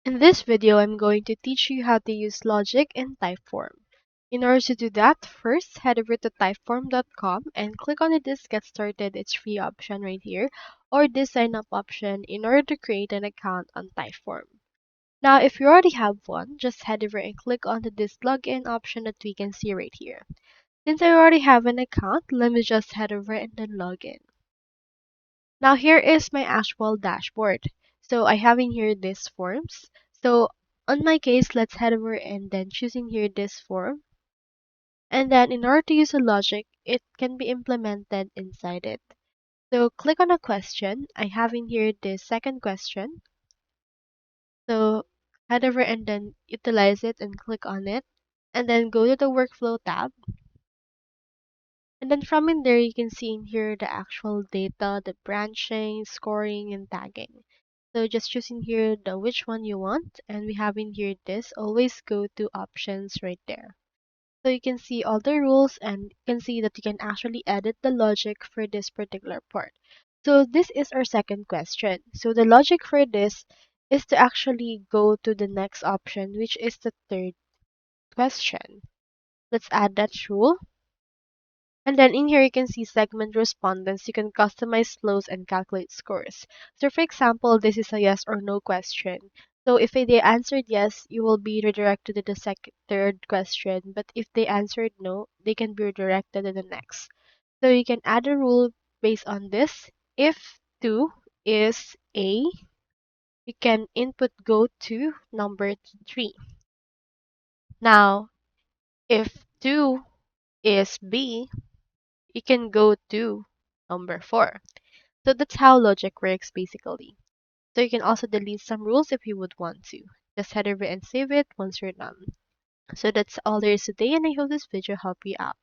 In this video, I'm going to teach you how to use logic in Typeform. In order to do that, first head over to typeform.com and click on this Get Started, it's free option right here, or this Sign Up option in order to create an account on Typeform. Now, if you already have one, just head over and click on this Login option that we can see right here. Since I already have an account, let me just head over and then log in. Now here is my actual dashboard. So I have in here these forms. So on my case, let's head over and then choosing here this form. And then in order to use a logic, it can be implemented inside it. So click on a question. I have in here this second question. So head over and then utilize it and click on it. And then go to the workflow tab. And then from in there, you can see in here the actual data, the branching, scoring, and tagging. So just choosing here the which one you want, and we have in here this always go to options right there. So you can see all the rules and you can see that you can actually edit the logic for this particular part. So this is our second question. So the logic for this is to actually go to the next option, which is the third question. Let's add that rule. And then in here, you can see segment respondents. You can customize flows and calculate scores. So for example, this is a yes or no question. So if they answered yes, you will be redirected to the third question. But if they answered no, they can be redirected to the next. So you can add a rule based on this. If 2 is A, you can input go to number 3. Now, if 2 is B, you can go to number 4. So that's how logic works basically. So you can also delete some rules if you would want to. Just head over and save it once you're done. So that's all there is today, and I hope this video helped you out.